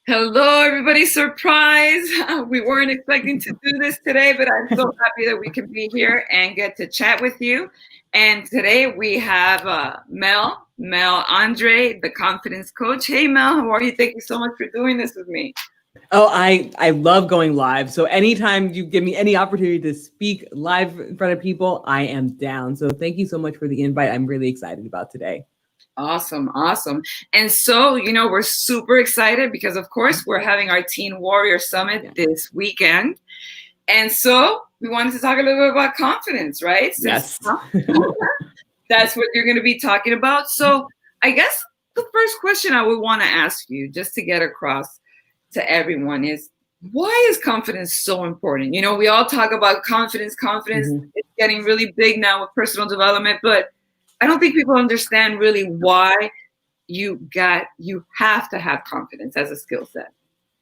Hello, everybody. Surprise. We weren't expecting to do this today, but I'm so happy that we can be here and get to chat with you. And today we have Mel Andre, the confidence coach. Hey, Mel, how are you? Thank you so much for doing this with me. Oh, I love going live. So anytime you give me any opportunity to speak live in front of people, I am down. So thank you so much for the invite. I'm really excited about today. Awesome, awesome. And so, we're super excited because, of course, we're having our Teen Warrior Summit this weekend. And so we wanted to talk a little bit about confidence, right? Yes. That's what you're going to be talking about. So I guess the first question I would want to ask you, just to get across to everyone, is why is confidence so important? We all talk about confidence. It's getting really big now with personal development, but I don't think people understand really why you have to have confidence as a skill set.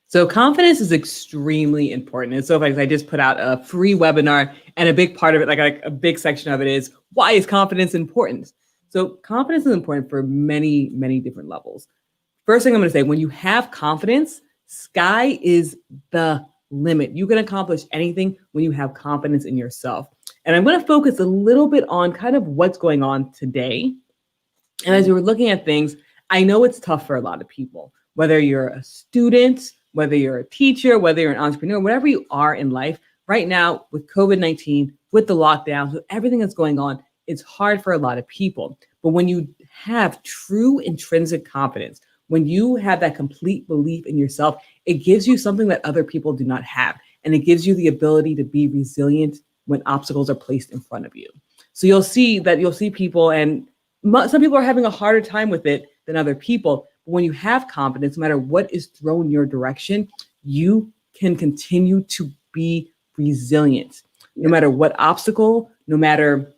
So confidence is extremely important. And so I just put out a free webinar, and a big part of it, like a big section of it, is why is confidence important? So confidence is important for many, many different levels. First thing I'm going to say, when you have confidence, sky is the limit. You can accomplish anything when you have confidence in yourself. And I'm going to focus a little bit on kind of what's going on today. And as you were looking at things, I know it's tough for a lot of people, whether you're a student, whether you're a teacher, whether you're an entrepreneur, whatever you are in life right now with COVID-19, with the lockdowns, with everything that's going on, it's hard for a lot of people. But when you have true intrinsic confidence, when you have that complete belief in yourself, it gives you something that other people do not have. And it gives you the ability to be resilient when obstacles are placed in front of you. So you'll see people, and some people are having a harder time with it than other people. But when you have confidence, no matter what is thrown your direction, you can continue to be resilient. No matter what obstacle, no matter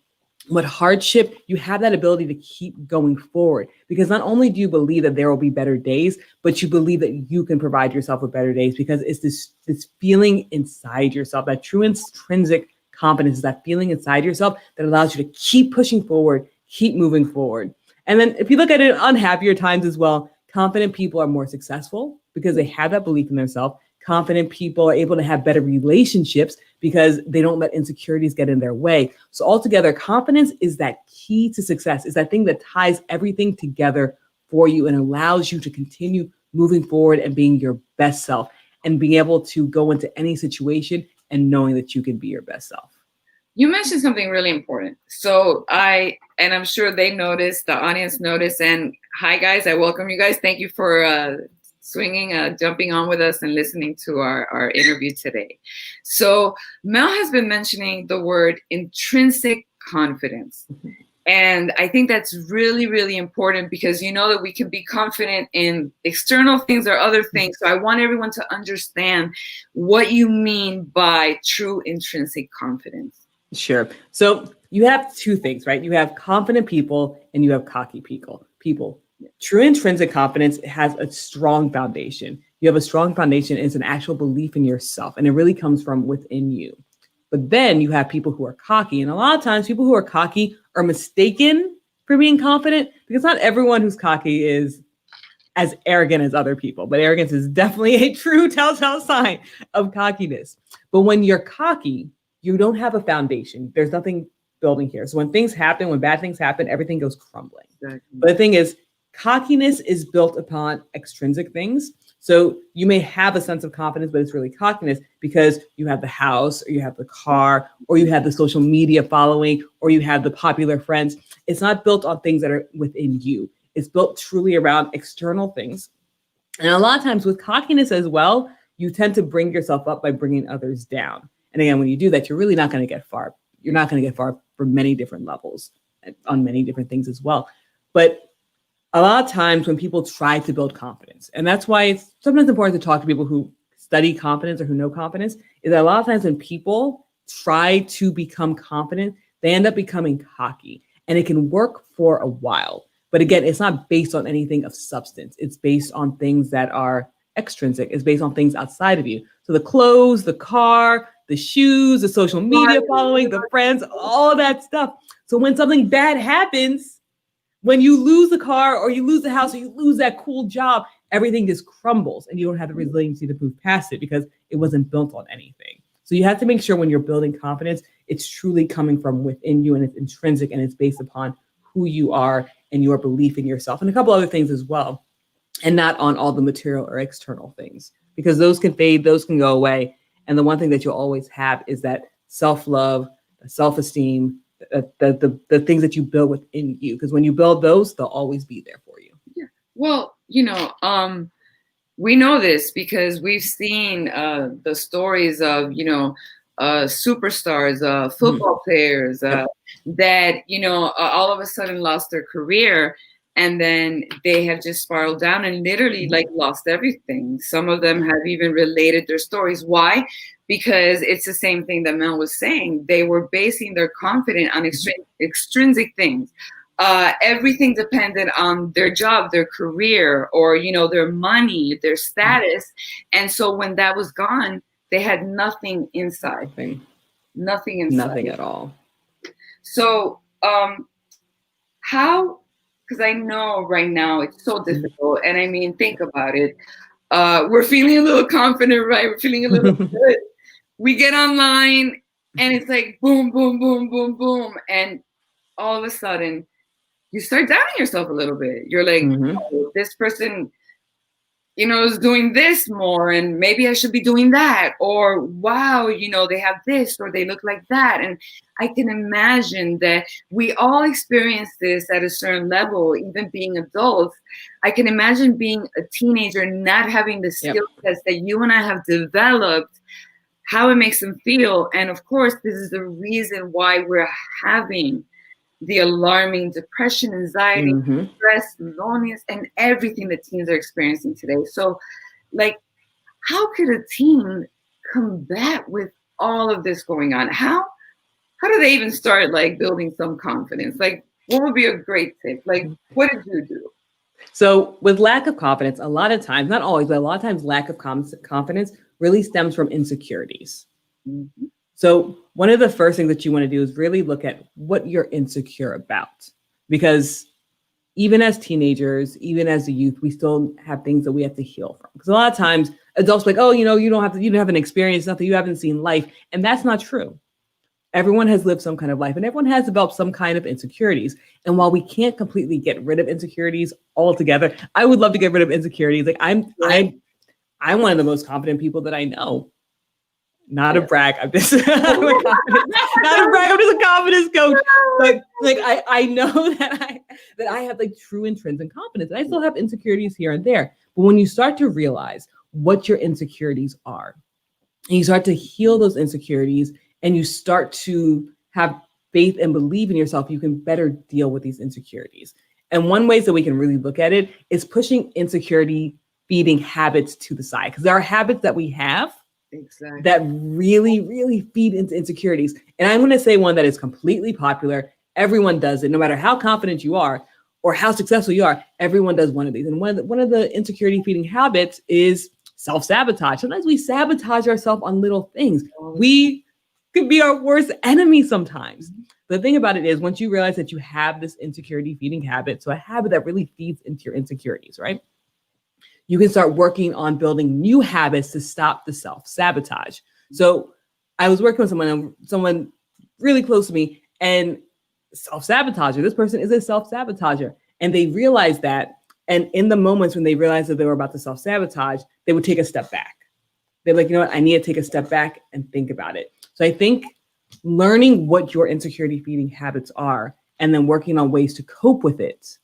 what hardship, you have that ability to keep going forward. Because not only do you believe that there will be better days, but you believe that you can provide yourself with better days, because it's this feeling inside yourself, that true intrinsic confidence is that feeling inside yourself that allows you to keep pushing forward, keep moving forward. And then if you look at it on happier times as well, confident people are more successful because they have that belief in themselves. Confident people are able to have better relationships because they don't let insecurities get in their way. So altogether, confidence is that key to success. It's that thing that ties everything together for you and allows you to continue moving forward and being your best self and being able to go into any situation and knowing that you can be your best self. You mentioned something really important. So I'm sure they noticed, the audience noticed, and hi guys, I welcome you guys. Thank you for jumping on with us and listening to our interview today. So Mel has been mentioning the word intrinsic confidence. And I think that's really, really important because that we can be confident in external things or other things. So I want everyone to understand what you mean by true intrinsic confidence. Sure. So you have two things, right? You have confident people and you have cocky people. True intrinsic confidence has a strong foundation. You have a strong foundation. It's an actual belief in yourself, and it really comes from within you. But then you have people who are cocky. And a lot of times people who are cocky are mistaken for being confident, because not everyone who's cocky is as arrogant as other people. But arrogance is definitely a true telltale sign of cockiness. But when you're cocky, you don't have a foundation. There's nothing building here. So when things happen, when bad things happen, everything goes crumbling. Exactly. But the thing is, cockiness is built upon extrinsic things. So you may have a sense of confidence, but it's really cockiness because you have the house, or you have the car, or you have the social media following, or you have the popular friends. It's not built on things that are within you. It's built truly around external things. And a lot of times with cockiness as well, you tend to bring yourself up by bringing others down. And again, when you do that, you're really not going to get far. You're not going to get far for many different levels on many different things as well. But a lot of times when people try to build confidence, and that's why it's sometimes important to talk to people who study confidence or who know confidence, is that a lot of times when people try to become confident, they end up becoming cocky, and it can work for a while. But again, it's not based on anything of substance. It's based on things that are extrinsic. It's based on things outside of you. So the clothes, the car, the shoes, the social media following, the friends, all that stuff. So when something bad happens, when you lose the car or you lose the house or you lose that cool job, everything just crumbles and you don't have the resiliency to move past it because it wasn't built on anything. So you have to make sure when you're building confidence, it's truly coming from within you and it's intrinsic and it's based upon who you are and your belief in yourself and a couple other things as well, and not on all the material or external things, because those can fade, those can go away. And the one thing that you'll always have is that self-love, self-esteem, the things that you build within you. Because when you build those, they'll always be there for you. Yeah. Well, we know this because we've seen the stories of, superstars, football players that, all of a sudden lost their career. And then they have just spiraled down and literally like lost everything. Some of them have even related their stories. Why? Because it's the same thing that Mel was saying. They were basing their confidence on extrinsic things. Everything depended on their job, their career, or, their money, their status. And so when that was gone, they had nothing inside. Nothing inside. Nothing at all. So how... Because I know right now it's so difficult. And I mean, think about it. We're feeling a little confident, right? We're feeling a little good. We get online and it's like boom, boom, boom, boom, boom. And all of a sudden you start doubting yourself a little bit. You're like, oh, this person, is doing this more and maybe I should be doing that. Or, wow, they have this or they look like that. And I can imagine that we all experience this at a certain level, even being adults. I can imagine being a teenager, not having the skill sets that you and I have developed, how it makes them feel. And of course, this is the reason why we're having the alarming depression, anxiety, stress, loneliness, and everything that teens are experiencing today. So, how could a teen combat with all of this going on? How do they even start, building some confidence? What would be a great tip? What did you do? So with lack of confidence, a lot of times, not always, but a lot of times lack of confidence really stems from insecurities. So one of the first things that you want to do is really look at what you're insecure about, because even as teenagers, even as a youth, we still have things that we have to heal from. Because a lot of times adults are like, oh, you don't have an experience, nothing, you haven't seen life. And that's not true. Everyone has lived some kind of life and everyone has developed some kind of insecurities. And while we can't completely get rid of insecurities altogether, I would love to get rid of insecurities. I'm one of the most confident people that I know. Not a brag. I'm just not a brag. I'm just a confidence coach. But I know that I have true intrinsic confidence. And I still have insecurities here and there. But when you start to realize what your insecurities are, and you start to heal those insecurities, and you start to have faith and believe in yourself, you can better deal with these insecurities. And one way that we can really look at it is pushing insecurity feeding habits to the side. Because there are habits that we have that really, really feed into insecurities. And I'm going to say one that is completely popular. Everyone does it, no matter how confident you are or how successful you are. Everyone does one of these. And one of the insecurity feeding habits is self-sabotage. Sometimes we sabotage ourselves on little things. We could be our worst enemy sometimes. The thing about it is, once you realize that you have this insecurity feeding habit, so a habit that really feeds into your insecurities, right? You can start working on building new habits to stop the self-sabotage. So I was working with someone really close to me, and self-sabotager, this person is a self-sabotager. And they realized that. And in the moments when they realized that they were about to self-sabotage, they would take a step back. They're like, you know what, I need to take a step back and think about it. So I think learning what your insecurity feeding habits are and then working on ways to cope with it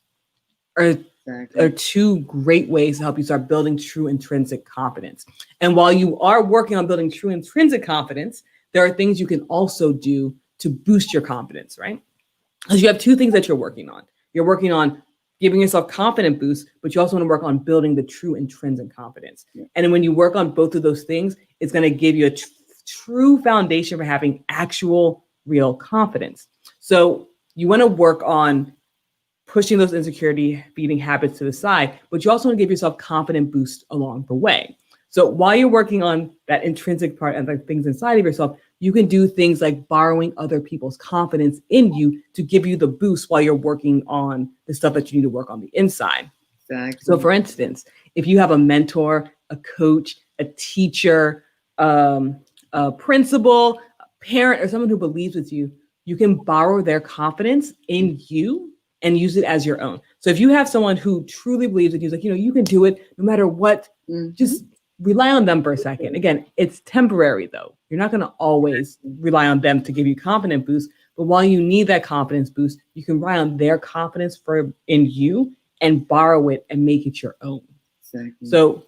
are two great ways to help you start building true intrinsic confidence. And while you are working on building true intrinsic confidence, there are things you can also do to boost your confidence, right? Because you have two things that you're working on. You're working on giving yourself confident boosts, but you also want to work on building the true intrinsic confidence. Yeah. And when you work on both of those things, it's going to give you a true foundation for having actual real confidence. So you want to work on pushing those insecurity feeding habits to the side, but you also want to give yourself confident boost along the way. So while you're working on that intrinsic part and the things inside of yourself, you can do things like borrowing other people's confidence in you to give you the boost while you're working on the stuff that you need to work on the inside. Exactly. So for instance, If you have a mentor, a coach, a teacher, a principal, a parent, or someone who believes with you, you can borrow their confidence in you and use it as your own. So if you have someone who truly believes in you, like, you can do it no matter what, just rely on them for a second. Again, it's temporary though. You're not going to always rely on them to give you confidence boost, but while you need that confidence boost, you can rely on their confidence in you and borrow it and make it your own. Exactly. So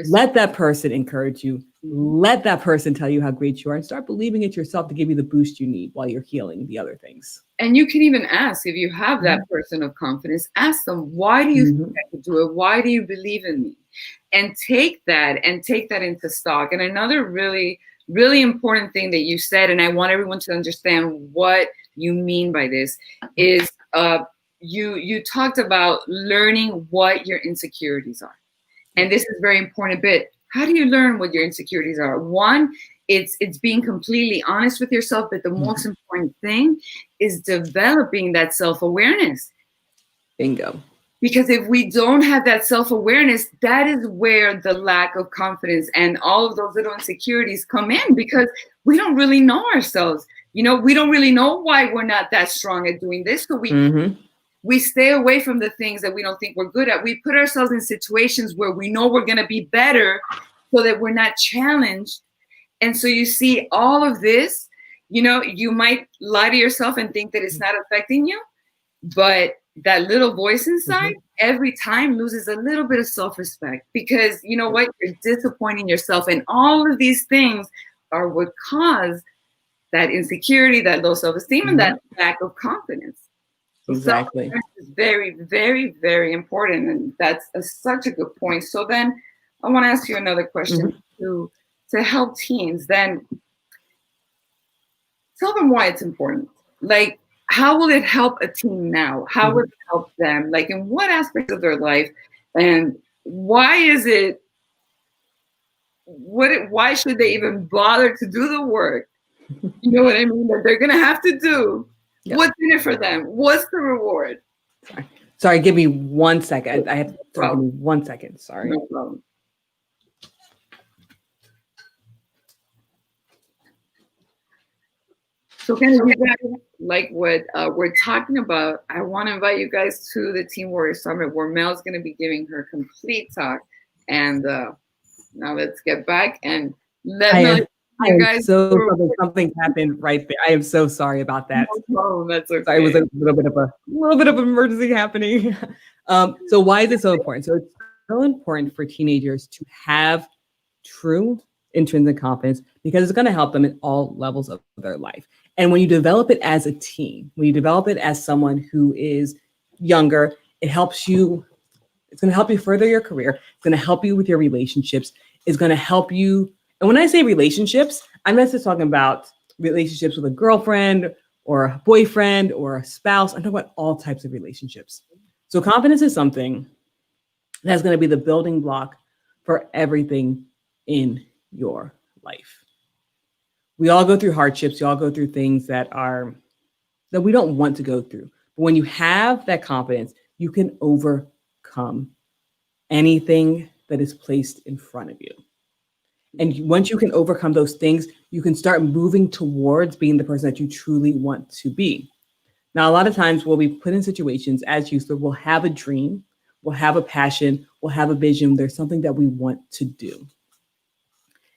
let that person encourage you. Let that person tell you how great you are and start believing it yourself to give you the boost you need while you're healing the other things. And you can even ask, if you have that person of confidence, ask them, why do you think I can do it? Why do you believe in me? And take that into stock. And another really, really important thing that you said, and I want everyone to understand what you mean by this, is you talked about learning what your insecurities are. And this is a very important bit. How do you learn what your insecurities are? One, it's being completely honest with yourself, but the most important thing is developing that self-awareness. Bingo. Because if we don't have that self-awareness, that is where the lack of confidence and all of those little insecurities come in, because we don't really know ourselves. We don't really know why we're not that strong at doing this. So we stay away from the things that we don't think we're good at. We put ourselves in situations where we know we're going to be better so that we're not challenged. And so you see all of this, you might lie to yourself and think that it's not affecting you, but that little voice inside every time loses a little bit of self-respect, because you know what? You're disappointing yourself. And all of these things are what cause that insecurity, that low self-esteem, and that lack of confidence. Exactly. It's very, very, very important. And that's such a good point. So then I want to ask you another question to help teens. Then tell them why it's important. Like, how will it help a teen now? How will it help them? Like, in what aspects of their life? And why is it, why should they even bother to do the work? You know what I mean? That they're going to have to do. Yep. What's in it for them? What's the reward? Sorry, give me 1 second. I have to give me 1 second. Sorry. No problem. So kind of like what we're talking about, I want to invite you guys to the Teen Warrior Summit, where Mel's going to be giving her complete talk. And now let's get back and let Mel. You guys, something happened right there. I am so sorry about that. No, that's okay. Sorry, it was a little bit of emergency happening. So why is it so important? So it's so important for teenagers to have true intrinsic confidence, because it's going to help them in all levels of their life. And when you develop it as a teen, when you develop it as someone who is younger, it helps you. It's going to help you further your career. It's going to help you with your relationships. It's going to help you. And when I say relationships, I'm not just talking about relationships with a girlfriend or a boyfriend or a spouse. I'm talking about all types of relationships. So confidence is something that's going to be the building block for everything in your life. We all go through hardships. We all go through things that we don't want to go through. But when you have that confidence, you can overcome anything that is placed in front of you. And once you can overcome those things, you can start moving towards being the person that you truly want to be. Now, a lot of times we'll be put in situations as youth, we'll have a dream, we'll have a passion, we'll have a vision. There's something that we want to do.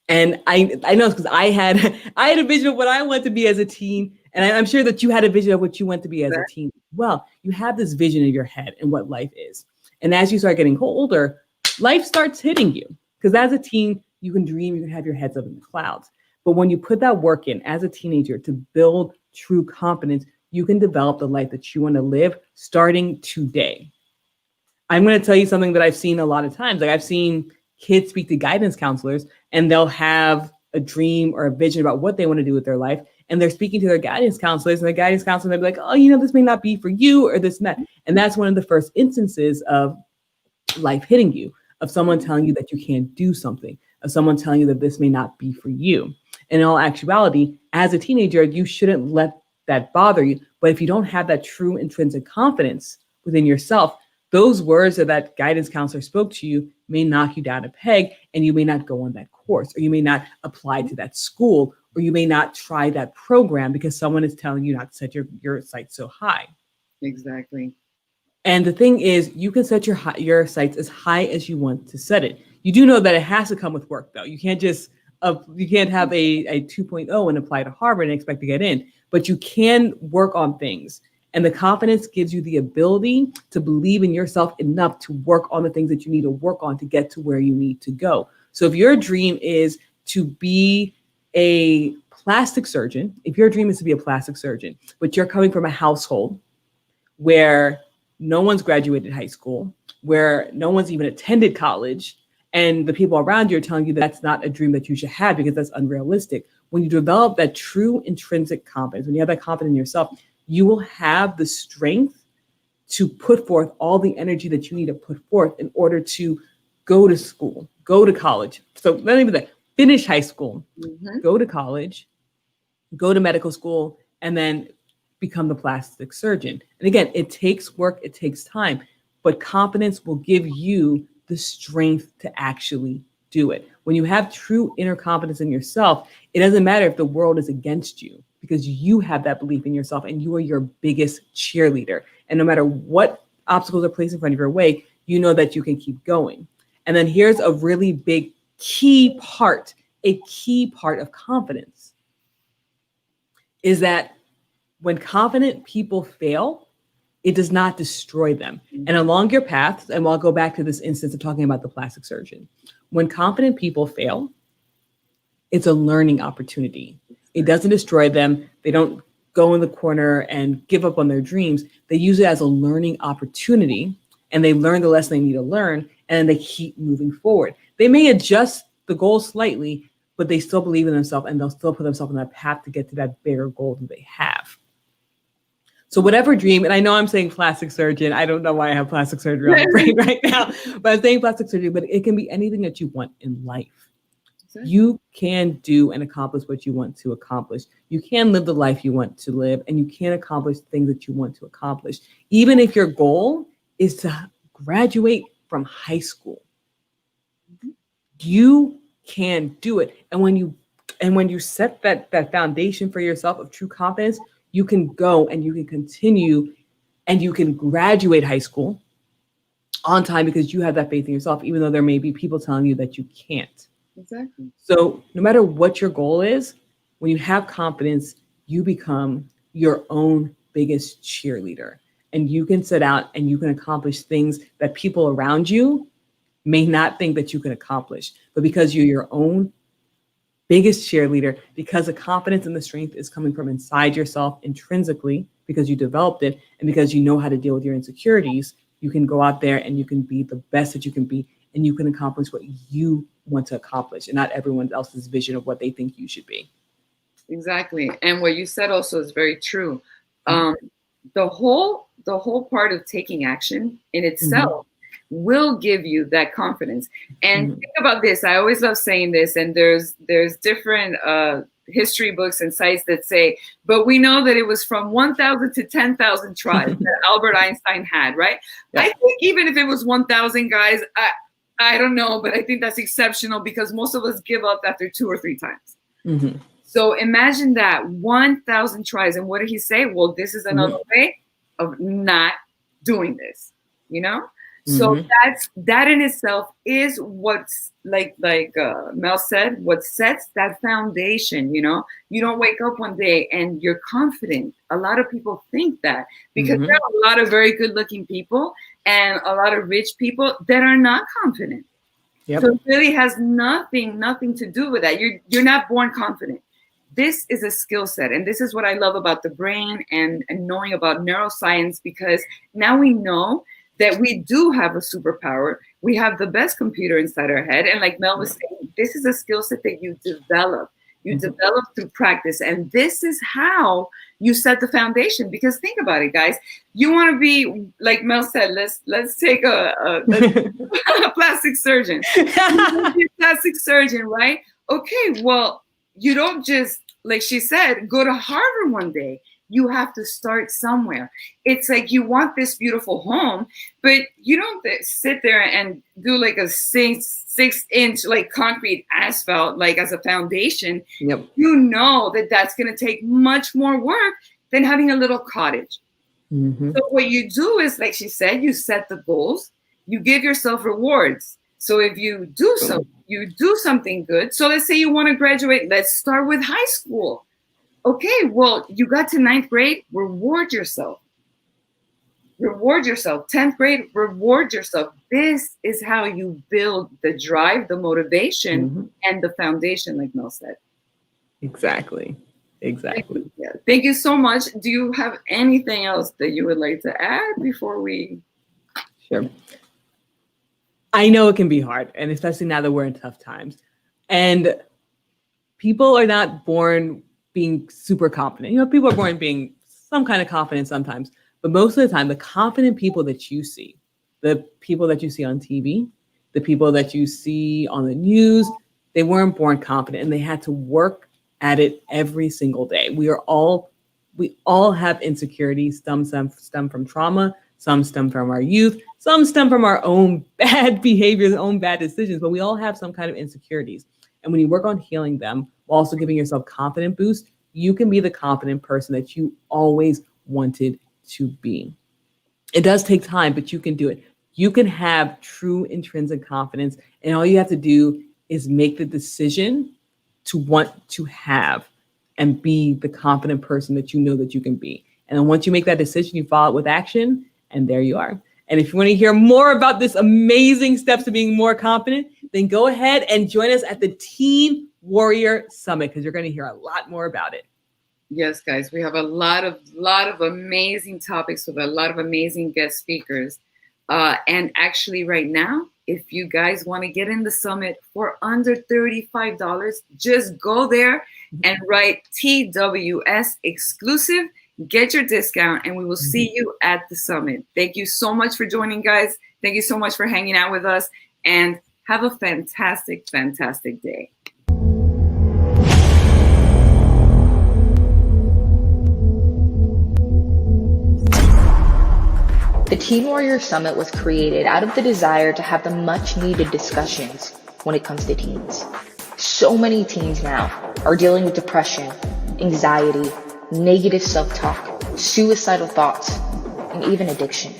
And I know because I had a vision of what I want to be as a teen. And I'm sure that you had a vision of what you want to be as a teen. Well, you have this vision in your head and what life is. And as you start getting older, life starts hitting you. Because as a teen, you can dream, you can have your heads up in the clouds. But when you put that work in as a teenager to build true confidence, you can develop the life that you want to live starting today. I'm going to tell you something that I've seen a lot of times. Like, I've seen kids speak to guidance counselors, and they'll have a dream or a vision about what they want to do with their life. And they're speaking to their guidance counselors, and the guidance counselor may be like, oh, this may not be for you, or this and that. And that's one of the first instances of life hitting you, of someone telling you that you can't do something, of someone telling you that this may not be for you. And in all actuality, as a teenager, you shouldn't let that bother you. But if you don't have that true intrinsic confidence within yourself, those words that guidance counselor spoke to you may knock you down a peg, and you may not go on that course, or you may not apply to that school, or you may not try that program because someone is telling you not to set your sights so high. Exactly. And the thing is, you can set your sights as high as you want to set it. You do know that it has to come with work, though. You can't just you can't have a 2.0 and apply to Harvard and expect to get in, but you can work on things. And the confidence gives you the ability to believe in yourself enough to work on the things that you need to work on to get to where you need to go. So if your dream is to be a plastic surgeon, if your dream is to be a plastic surgeon, but you're coming from a household where no one's graduated high school, where no one's even attended college, and the people around you are telling you that that's not a dream that you should have because that's unrealistic. When you develop that true intrinsic confidence, when you have that confidence in yourself, you will have the strength to put forth all the energy that you need to put forth in order to go to school, go to college. So not even that, finish high school, go to college, go to medical school, and then become the plastic surgeon. And again, it takes work, it takes time, but confidence will give you the strength to actually do it. When you have true inner confidence in yourself, it doesn't matter if the world is against you because you have that belief in yourself and you are your biggest cheerleader. And no matter what obstacles are placed in front of your way, you know that you can keep going. And then here's a really big key part of confidence is that when confident people fail, it does not destroy them. And along your path, and I'll go back to this instance of talking about the plastic surgeon. When confident people fail, it's a learning opportunity. It doesn't destroy them. They don't go in the corner and give up on their dreams. They use it as a learning opportunity, and they learn the lesson they need to learn, and they keep moving forward. They may adjust the goal slightly, but they still believe in themselves, and they'll still put themselves on that path to get to that bigger goal that they have. So whatever dream, and I know I'm saying plastic surgeon, I don't know why I have plastic surgery on my brain right now, but I'm saying plastic surgery, but it can be anything that you want in life. Exactly. You can do and accomplish what you want to accomplish. You can live the life you want to live, and you can accomplish things that you want to accomplish. Even if your goal is to graduate from high school, you can do it. And when you set that foundation for yourself of true confidence, you can go and you can continue and you can graduate high school on time because you have that faith in yourself, even though there may be people telling you that you can't. Exactly. So no matter what your goal is, when you have confidence, you become your own biggest cheerleader. And you can set out and you can accomplish things that people around you may not think that you can accomplish. But because you're your own biggest cheerleader, because the confidence and the strength is coming from inside yourself intrinsically, because you developed it, and because you know how to deal with your insecurities, you can go out there and you can be the best that you can be, and you can accomplish what you want to accomplish and not everyone else's vision of what they think you should be. Exactly. And what you said also is very true. The whole part of taking action in itself will give you that confidence. And think about this. I always love saying this, and there's different history books and sites that say, but we know that it was from 1,000 to 10,000 tries that Albert Einstein had, right? Yeah. I think even if it was 1,000 guys, I don't know, but I think that's exceptional because most of us give up after 2 or 3 times. So imagine that 1,000 tries. And what did he say? Well, this is another way of not doing this, you know? So that in itself is what's like Mel said, what sets that foundation. You know, you don't wake up one day and you're confident. A lot of people think that because there are a lot of very good looking people and a lot of rich people that are not confident. So it really has nothing to do with that. You're not born confident. This is a skill set. And this is what I love about the brain and knowing about neuroscience, because now we know that we do have a superpower. We have the best computer inside our head. And like Mel was saying, this is a skill set that you develop. You develop through practice. And this is how you set the foundation. Because think about it, guys. You want to be, like Mel said, let's take a plastic surgeon. You want to be a plastic surgeon, right? Okay, well, you don't just, like she said, go to Harvard one day. you have to start somewhere. It's like you want this beautiful home, but you don't sit there and do like a 6-inch like concrete asphalt like as a foundation. Yep. You know that that's going to take much more work than having a little cottage. Mm-hmm. So what you do is, like she said, you set the goals, you give yourself rewards. So if you do something good. So let's say you want to graduate. Let's start with high school. Okay, well, you got to 9th grade, reward yourself. Reward yourself. 10th grade, reward yourself. This is how you build the drive, the motivation, and the foundation, like Mel said. Exactly. Thank you so much. Do you have anything else that you would like to add before we? Sure. I know it can be hard, and especially now that we're in tough times. And people are not born being super confident. You know, people are born being some kind of confident sometimes, but most of the time, the confident people that you see, the people that you see on TV, the people that you see on the news, they weren't born confident, and they had to work at it every single day. We all have insecurities. Some stem from trauma, some stem from our youth, some stem from our own bad behaviors, own bad decisions, but we all have some kind of insecurities. And when you work on healing them, while also giving yourself confident boost, you can be the confident person that you always wanted to be. It does take time, but you can do it. You can have true intrinsic confidence, and all you have to do is make the decision to want to have and be the confident person that you know that you can be. And then once you make that decision, you follow it with action, and there you are. And if you want to hear more about this amazing steps to being more confident, then go ahead and join us at the Teen Warrior Summit, because you're going to hear a lot more about it. Yes, guys, we have a lot of amazing topics with a lot of amazing guest speakers. And actually right now, if you guys want to get in the summit for under $35, just go there and write TWS exclusive, get your discount, and we will see you at the summit. Thank you so much for joining, guys. Thank you so much for hanging out with us, and have a fantastic, fantastic day. The Teen Warrior Summit was created out of the desire to have the much needed discussions when it comes to teens. So many teens now are dealing with depression, anxiety, negative self-talk, suicidal thoughts, and even addiction.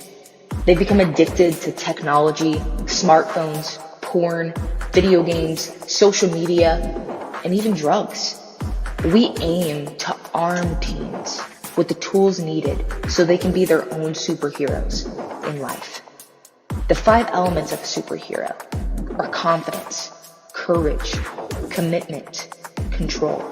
They become addicted to technology, smartphones, porn, video games, social media, and even drugs. We aim to arm teens with the tools needed so they can be their own superheroes in life. The 5 elements of a superhero are confidence, courage, commitment, control,